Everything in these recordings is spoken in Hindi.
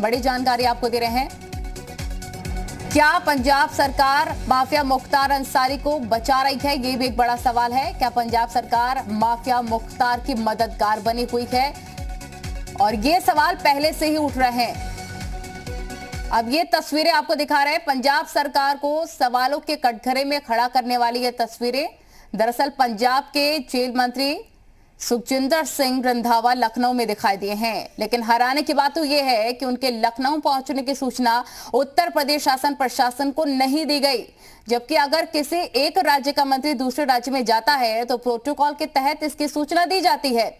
बड़ी जानकारी आपको दे रहे हैं। क्या पंजाब सरकार माफिया मुख्तार अंसारी को बचा रही है? ये भी एक बड़ा सवाल है। क्या पंजाब सरकार माफिया मुख्तार की मददगार बनी हुई है? और ये सवाल पहले से ही उठ रहे हैं। अब ये तस्वीरें आपको दिखा रहे हैं पंजाब सरकार को सवालों के कटघरे में खड़ा करने वाली ये तस्वीरें। दरअसल पंजाब के जेल मंत्री सुखजिंदर सिंह रंधावा लखनऊ में दिखाई दिए हैं, लेकिन हैरानी की बात तो यह है कि उनके लखनऊ पहुंचने की सूचना उत्तर प्रदेश शासन प्रशासन को नहीं दी गई। जबकि अगर किसी एक राज्य का मंत्री दूसरे राज्य में जाता है तो प्रोटोकॉल के तहत इसकी सूचना दी जाती है।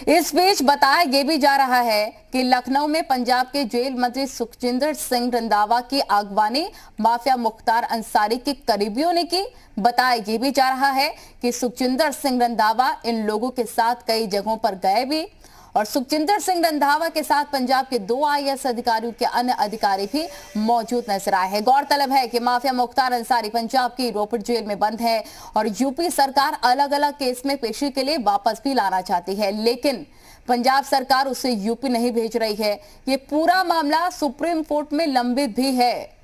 इस बीच बताया यह भी जा रहा है कि लखनऊ में पंजाब के जेल मंत्री सुखजिंदर सिंह रंधावा की अगवानी माफिया मुख्तार अंसारी के करीबियों ने की। बताया यह भी जा रहा है कि सुखजिंदर सिंह रंधावा इन लोगों के साथ कई जगहों पर गए भी, और सुखजिंदर सिंह रंधावा के साथ पंजाब के 2 आईएएस अधिकारियों के अन्य अधिकारी भी मौजूद नजर आए हैं। गौरतलब है कि माफिया मुख्तार अंसारी पंजाब की रोपड़ जेल में बंद है और यूपी सरकार अलग अलग केस में पेशी के लिए वापस भी लाना चाहती है, लेकिन पंजाब सरकार उसे यूपी नहीं भेज रही है। ये पूरा मामला सुप्रीम कोर्ट में लंबित भी है।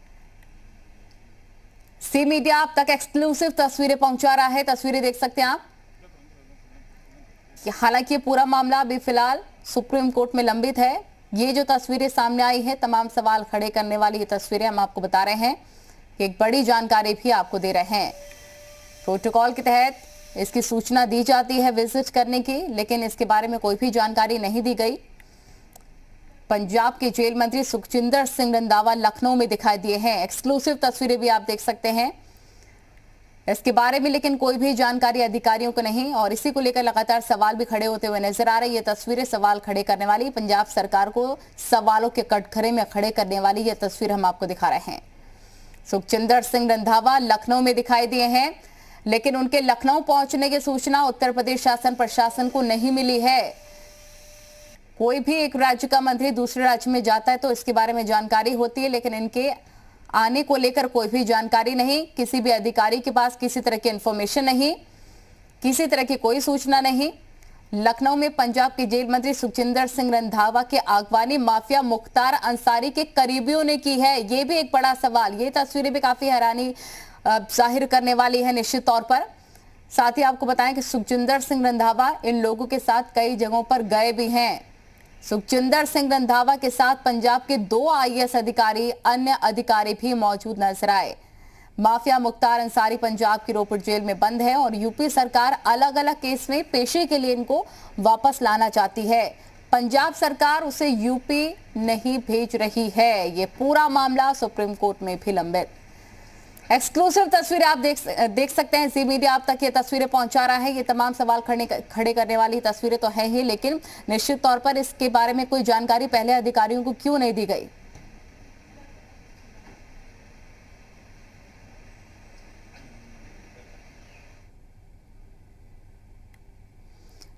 सी मीडिया आप तक एक्सक्लूसिव तस्वीरें पहुंचा रहा है। तस्वीरें देख सकते हैं आप। हालांकि ये पूरा मामला अभी फिलहाल सुप्रीम कोर्ट में लंबित है। ये जो तस्वीरें सामने आई है, तमाम सवाल खड़े करने वाली ये तस्वीरें हम आपको बता रहे हैं। एक बड़ी जानकारी भी आपको दे रहे हैं। प्रोटोकॉल के तहत इसकी सूचना दी जाती है विजिट करने की, लेकिन इसके बारे में कोई भी जानकारी नहीं दी गई। पंजाब के जेल मंत्री सुखजिंदर सिंह रंधावा लखनऊ में दिखाई दिए हैं। एक्सक्लूसिव तस्वीरें भी आप देख सकते हैं इसके बारे में, लेकिन कोई भी जानकारी अधिकारियों को नहीं, और इसी को लेकर लगातार सवाल भी खड़े होते हुए नजर आ रही है। ये तस्वीरें सवाल खड़े करने वाली, पंजाब सरकार को सवालों के कटघरे में खड़े करने वाली ये तस्वीर हम आपको दिखा रहे हैं। सुखजिंदर सिंह रंधावा लखनऊ में दिखाई दिए हैं, लेकिन उनके लखनऊ पहुंचने की सूचना उत्तर प्रदेश शासन प्रशासन को नहीं मिली है। कोई भी एक राज्य का मंत्री दूसरे राज्य में जाता है तो इसके बारे में जानकारी होती है, लेकिन इनके आने को लेकर कोई भी जानकारी नहीं। किसी भी अधिकारी के पास किसी तरह की इंफॉर्मेशन नहीं, किसी तरह की कोई सूचना नहीं। लखनऊ में पंजाब के जेल मंत्री सुखजिंदर सिंह रंधावा के अगवानी माफिया मुख्तार अंसारी के करीबियों ने की है। यह भी एक बड़ा सवाल। ये तस्वीरें भी काफी हैरानी जाहिर करने वाली है निश्चित तौर पर। साथ ही आपको बताएं कि सुखजिंदर सिंह रंधावा इन लोगों के साथ कई जगहों पर गए भी हैं। सुखजिंदर सिंह रंधावा के साथ पंजाब के 2 आईएएस अधिकारी, अन्य अधिकारी भी मौजूद नजर आए। माफिया मुख्तार अंसारी पंजाब की रोपड़ जेल में बंद है और यूपी सरकार अलग अलग केस में पेशी के लिए इनको वापस लाना चाहती है। पंजाब सरकार उसे यूपी नहीं भेज रही है। ये पूरा मामला सुप्रीम कोर्ट में भी लंबित। एक्सक्लूसिव तस्वीरें आप देख सकते हैं। जी मीडिया आप तक ये तस्वीरें पहुंचा रहा है। ये तमाम सवाल खड़े करने वाली तस्वीरें तो हैं ही, लेकिन निश्चित तौर पर इसके बारे में कोई जानकारी पहले अधिकारियों को क्यों नहीं दी गई?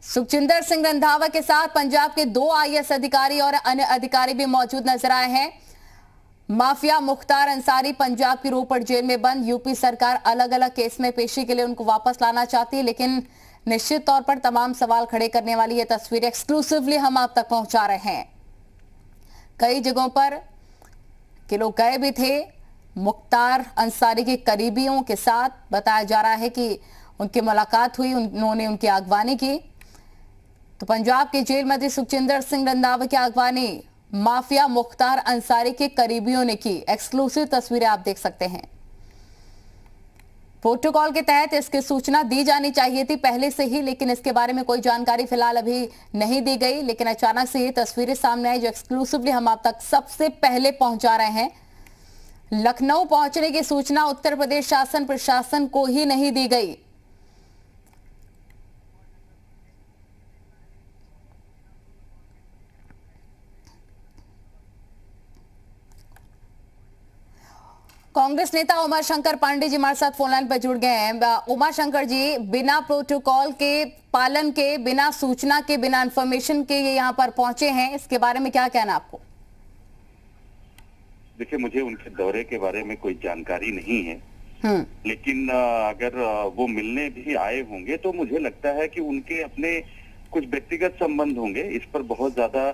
सुखजिंदर सिंह रंधावा के साथ पंजाब के 2 आईएएस अधिकारी और अन्य अधिकारी भी मौजूद नजर आए हैं। माफिया मुख्तार अंसारी पंजाब की रोपड़ जेल में बंद, यूपी सरकार अलग अलग केस में पेशी के लिए उनको वापस लाना चाहती है, लेकिन निश्चित तौर पर तमाम सवाल खड़े करने वाली ये तस्वीरें एक्सक्लूसिवली हम आप तक पहुंचा रहे हैं। कई जगहों पर के लोग गए भी थे मुख्तार अंसारी के करीबियों के साथ। बताया जा रहा है कि उनकी मुलाकात हुई, उन्होंने उनकी अगवानी की। तो पंजाब के जेल मंत्री सुखजिंदर सिंह रंधावा की अगवानी माफिया मुख्तार अंसारी के करीबियों ने की। एक्सक्लूसिव तस्वीरें आप देख सकते हैं। प्रोटोकॉल के तहत इसकी सूचना दी जानी चाहिए थी पहले से ही, लेकिन इसके बारे में कोई जानकारी फिलहाल अभी नहीं दी गई। लेकिन अचानक से ये तस्वीरें सामने आई जो एक्सक्लूसिवली हम आप तक सबसे पहले पहुंचा रहे हैं। लखनऊ पहुंचने की सूचना उत्तर प्रदेश शासन प्रशासन को ही नहीं दी गई। कांग्रेस नेता उमा शंकर पांडे जी हमारे साथ फोन लाइन पर जुड़ गए हैं। उमा शंकर जी, बिना प्रोटोकॉल के पालन के, बिना सूचना के, बिना इंफॉर्मेशन के ये यहाँ पर पहुंचे हैं, इसके बारे में क्या कहना आपको? देखिए, मुझे उनके दौरे के बारे में कोई जानकारी नहीं है, लेकिन अगर वो मिलने भी आए होंगे तो मुझे लगता है कि उनके अपने कुछ व्यक्तिगत संबंध होंगे। इस पर बहुत ज्यादा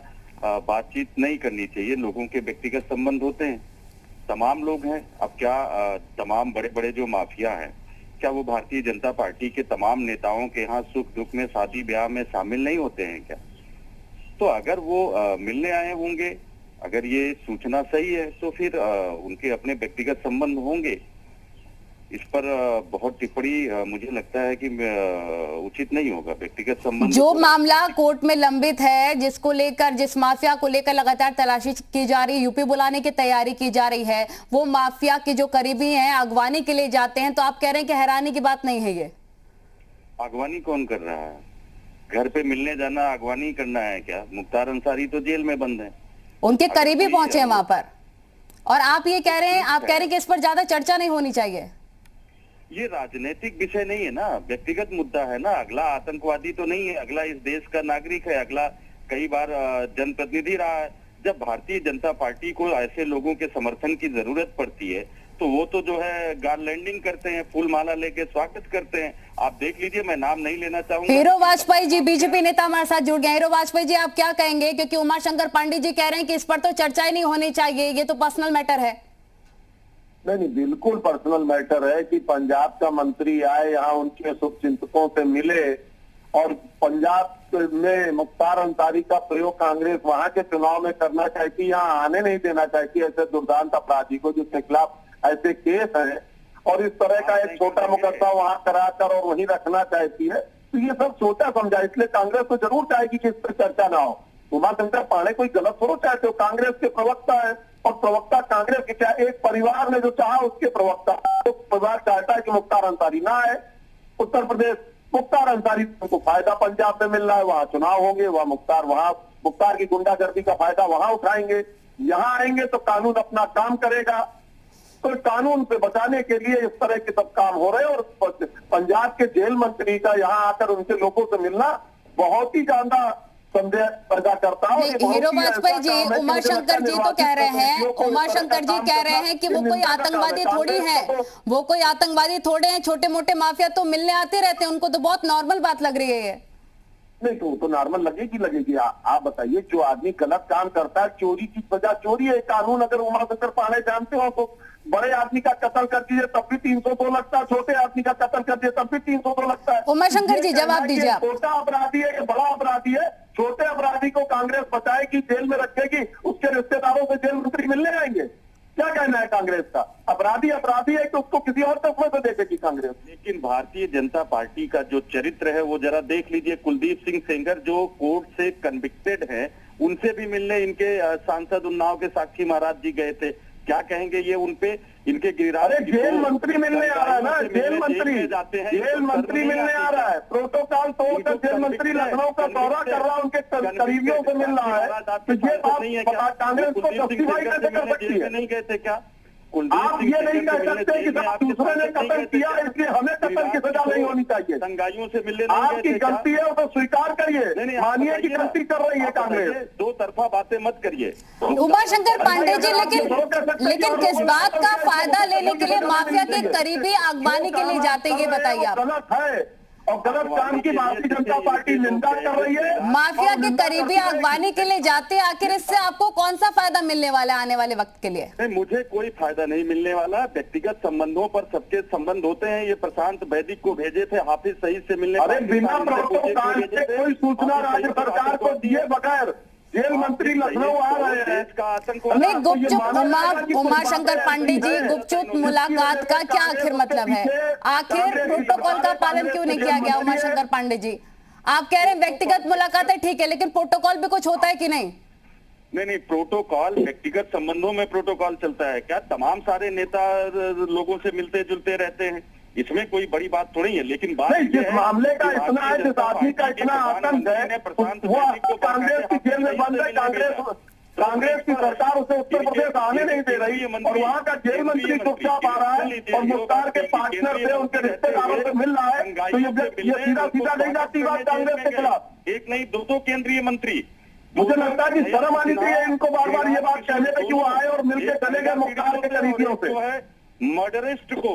बातचीत नहीं करनी चाहिए। लोगों के व्यक्तिगत संबंध होते हैं, तमाम लोग हैं। अब क्या तमाम बड़े बड़े जो माफिया हैं, क्या वो भारतीय जनता पार्टी के तमाम नेताओं के यहाँ सुख दुख में, शादी ब्याह में शामिल नहीं होते हैं क्या? तो अगर वो मिलने आए होंगे, अगर ये सूचना सही है, तो फिर उनके अपने व्यक्तिगत संबंध होंगे। इस पर बहुत टिप्पणी मुझे लगता है कि उचित नहीं होगा। व्यक्तिगत संबंध जो मामला कोर्ट में लंबित है, जिसको लेकर, जिस माफिया को लेकर लगातार तलाशी की जा रही है, यूपी बुलाने की तैयारी की जा रही है, वो माफिया के जो करीबी हैं अगवानी के लिए जाते हैं, तो आप कह रहे हैं कि हैरानी की बात नहीं है ये? अगवानी कौन कर रहा है? घर पे मिलने जाना अगवानी करना है क्या? मुख्तार अंसारी तो जेल में बंद है, उनके करीबी पहुंचे हैं वहां पर, और आप ये कह रहे हैं, आप कह रहे हैं कि इस पर ज्यादा चर्चा नहीं होनी चाहिए। ये राजनीतिक विषय नहीं है ना, व्यक्तिगत मुद्दा है ना। अगला आतंकवादी तो नहीं है, अगला इस देश का नागरिक है, अगला कई बार जनप्रतिनिधि रहा है। जब भारतीय जनता पार्टी को ऐसे लोगों के समर्थन की जरूरत पड़ती है, तो वो तो जो है गार्लैंडिंग करते हैं, फूल माला लेके स्वागत करते हैं। आप देख लीजिए, मैं नाम नहीं लेना चाहूंगा। हीरो वाजपेयी जी, बीजेपी नेता हमारे साथ जुड़ गए। हीरो वाजपेयी जी, आप क्या कहेंगे? क्योंकि उमाशंकर पांडे जी कह रहे हैं कि इस पर तो चर्चा ही नहीं होनी चाहिए, ये तो पर्सनल मैटर है। नहीं, बिल्कुल पर्सनल मैटर है कि पंजाब का मंत्री आए, यहाँ उनके शुभचिंतकों से मिले, और पंजाब में मुख्तार अंसारी का प्रयोग कांग्रेस वहां के चुनाव में करना चाहती, यहाँ आने नहीं देना चाहती ऐसे दुर्दांत अपराधी को, जिसके खिलाफ ऐसे केस हैं, और इस तरह का एक छोटा मुकदमा वहां कराकर और वहीं रखना चाहती है। तो ये सब सोचा समझा, इसलिए कांग्रेस तो जरूर चाहेगी कि इस पर चर्चा ना हो। उमाशंकर पांडे कोई गलत थोड़ा चाहते हो, कांग्रेस के प्रवक्ता है, और प्रवक्ता कांग्रेस के, क्या एक परिवार ने जो चाहा उसके प्रवक्ता, तो परिवार चाहता है कि मुख्तार अंसारी ना आए उत्तर प्रदेश। मुख्तार अंसारी को फायदा पंजाब में मिल रहा है, वहां चुनाव होंगे, वहां मुख्तार की गुंडागर्दी का फायदा वहां उठाएंगे। यहाँ आएंगे तो कानून अपना काम करेगा। तो कानून से बचाने के लिए इस तरह के सब काम हो रहे हैं, और पंजाब के जेल मंत्री का यहाँ आकर उनके लोगों से मिलना बहुत ही ज्यादा संदेह पैदा करता है। हीरो वाजपेयी जी, उमाशंकर जी तो कह रहे हैं, उमाशंकर जी कह रहे हैं कि वो कोई आतंकवादी थोड़ी है, वो कोई आतंकवादी थोड़े हैं, छोटे मोटे माफिया तो मिलने आते रहते हैं, उनको तो बहुत नॉर्मल बात लग रही है ये। नहीं तो नॉर्मल लगेगी। आप बताइए, जो आदमी गलत काम करता है, चोरी की सजा चोरी है। कानून अगर उमाशंकर पांडे जानते हो तो बड़े आदमी का कत्ल कर दीजिए तब भी 302 लगता है, छोटे आदमी का कत्ल कर दिए तब भी 302 लगता है। उमाशंकर जी जवाब दीजिए आप। छोटा अपराधी है कि बड़ा अपराधी है? छोटे अपराधी को कांग्रेस बचाएगी, जेल में रखेगी, उसके रिश्तेदारों से जेल मंत्री मिलने आएंगे? क्या कहना है कांग्रेस का? अपराधी है कि उसको किसी और तस्वीर से देखेगी कांग्रेस? लेकिन भारतीय जनता पार्टी का जो चरित्र है वो जरा देख लीजिए। कुलदीप सिंह सेंगर जो कोर्ट से कन्विक्टेड है, उनसे भी मिलने इनके सांसद उन्नाव के साक्षी महाराज जी गए थे। क्या कहेंगे ये उनपे? इनके गिरिराज जेल मंत्री मिलने आ रहा है ना, जेल मंत्री मिलने आ रहा है, प्रोटोकॉल तोड़कर जेल मंत्री लखनऊ का दौरा कर रहा है, उनके करीबियों से मिल रहा है। तो ये बात कांग्रेस को जस्टिफाई कैसे कर सकती है? नहीं कहते क्या? आप ये नहीं कह सकते कि दूसरे ने कत्ल किया इसलिए हमें कत्ल की सजा नहीं होनी चाहिए। संगाइयों से मिलने आपकी गलती है तो स्वीकार करिए, मानिए कि गलती कर रही है कांग्रेस। दो तरफा बातें मत करिए। उमाशंकर पांडे जी, लेकिन किस बात का फायदा लेने के लिए माफिया के करीबी अगवानी के लिए जाते हैं, ये बताइए आप। गलत है और गलत काम की भारतीय जनता पार्टी निंदा कर रही है। माफिया के करीबी अगवानी के लिए जाते हैं, आखिर इससे आपको कौन सा फायदा मिलने वाला है आने वाले वक्त के लिए? नहीं, मुझे कोई फायदा नहीं मिलने वाला। व्यक्तिगत संबंधों पर सबके संबंध होते हैं। ये प्रशांत वैदिक को भेजे थे हाफिज सईद से मिलने। अरे बिना प्रोटोकॉल के कोई सूचना राज्य सरकार को दिए बगैर जेल मंत्री लखनऊ आ रहे हैं। नहीं, गुपचुप उमाशंकर पांडे जी, गुपचुप मुलाकात का क्या आखिर मतलब है? आखिर प्रोटोकॉल का पालन क्यों नहीं किया गया? उमाशंकर पांडे जी, आप कह रहे हैं व्यक्तिगत मुलाकात है, ठीक है, लेकिन प्रोटोकॉल भी कुछ होता है कि नहीं? नहीं, प्रोटोकॉल व्यक्तिगत संबंधों में प्रोटोकॉल चलता है क्या? तमाम सारे नेता लोगों से मिलते जुलते रहते हैं, इसमें कोई बड़ी बात थोड़ी है। लेकिन बात जिस मामले का इतना है, जिस आदमी का इतना आतंक है, वो कांग्रेस की जेल में बंद है। कांग्रेस की सरकार उसे उत्तर प्रदेश आने नहीं दे रही, और वहाँ का जेल मंत्री चुपचाप आ रहा है और मुख्तार के पार्टनर से, उनके रिश्तेदारों से मिल रहा है। तो ये सीधा नहीं जाती बात कांग्रेस के खिलाफ। एक नहीं, दो केंद्रीय मंत्री। मुझे लगता है कि शर्म आनी चाहिए इनको बार बार ये बात कहने पे कि वो आए और मिलकर चले गए मुख्तार के करीबियों से। मर्डरिस्ट को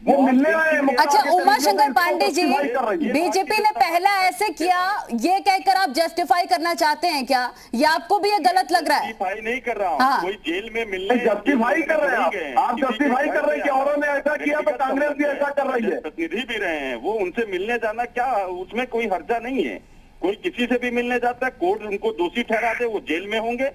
वो मिलने आए हैं। अच्छा उमाशंकर पांडे जी, बीजेपी ने पहला ऐसे किया, ये कहकर आप जस्टिफाई करना चाहते हैं क्या? ये आपको भी ये गलत लग रहा है? जस्टिफाई नहीं कर रहा हूँ। हाँ। कोई जेल में मिलने जस्टिफाई कर रहे हैं आप जस्टिफाई कर रहे हैं कि औरों ने ऐसा किया तो कांग्रेस भी ऐसा कर रही है। प्रतिनिधि भी रहे हैं, वो उनसे मिलने जाना क्या, उसमें कोई हर्जा नहीं है। कोई किसी से भी मिलने जाता है, कोर्ट उनको दोषी ठहरा दे, वो जेल में होंगे,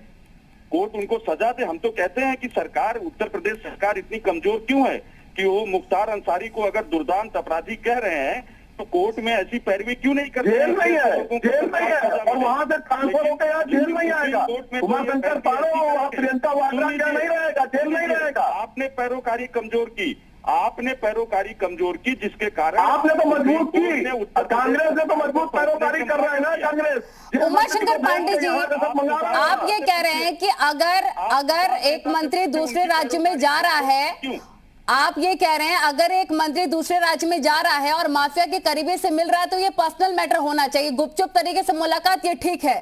कोर्ट उनको सजा दे। हम तो कहते हैं कि सरकार, उत्तर प्रदेश सरकार इतनी कमजोर क्यों है कि वो मुख्तार अंसारी को अगर दुर्दांत अपराधी कह रहे हैं तो कोर्ट में ऐसी पैरवी क्यों नहीं करते? जेल नहीं है, जेल नहीं है, और वहां से ट्रांसफर होकर यहाँ जेल नहीं आएगा। उमाशंकर पांडे, प्रियंका वाड्रा क्या नहीं रहेगा, जेल नहीं रहेगा। आपने पैरोकारी कमजोर की, आपने पैरोकारी कमजोर की, जिसके कारण आपने तो मजबूत की, कांग्रेस ने तो मजबूत पैरोकारी कर रहा है ना कांग्रेस। उमाशंकर पांडे जी, आप ये कह रहे हैं कि अगर एक मंत्री दूसरे राज्य में जा रहा है, आप ये कह रहे हैं अगर एक मंत्री दूसरे राज्य में जा रहा है और माफिया के करीबी से मिल रहा है तो ये पर्सनल मैटर होना चाहिए, गुपचुप तरीके से मुलाकात, ये ठीक है?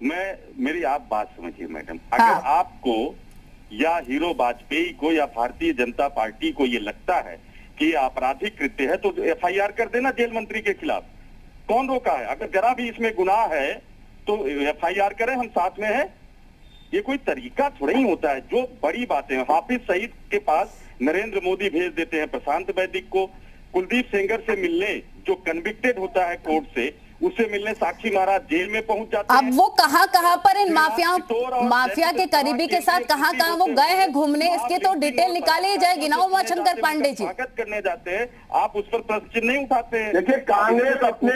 मेरी आप बात समझिए मैडम, अगर आपको या हीरो वाजपेयी को या भारतीय जनता पार्टी को ये लगता है कि आपराधिक कृत्य है तो एफआईआर कर देना जेल मंत्री के खिलाफ। कौन रोका है? अगर जरा भी इसमें गुनाह है तो एफआईआर करें, हम साथ में हैं। ये कोई तरीका थोड़ा ही होता है। जो बड़ी बातें, हाफिज सईद के पास नरेंद्र मोदी भेज देते हैं प्रशांत वैदिक को, कुलदीप सेंगर से मिलने, जो कन्विक्टेड होता है कोर्ट से, उससे मिलने साक्षी महाराज जेल में पहुंच जाते हैं। अब वो कहां पर इन माफिया के करीबी के साथ कहां वो गए हैं घूमने, इसके तो डिटेल निकाली जाएगी ना उमाशंकर पांडे जी। स्वागत करने जाते हैं, आप उस पर प्रश्न चिन्ह नहीं उठाते हैं। देखिए कांग्रेस अपने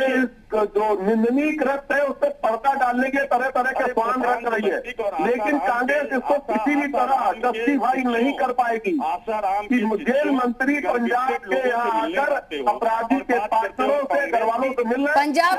जो निंदनीय कृत्य है उस पर पर्दा डालने के तरह तरह के प्लान रख रही है, लेकिन कांग्रेस इसको किसी भी तरह जस्टिफाई नहीं कर पाएगी कि जेल मंत्री पंजाब के यहाँ आकर अपराधी के पार्टनरों से, घर वालों से मिल रहे हैं। पंजाब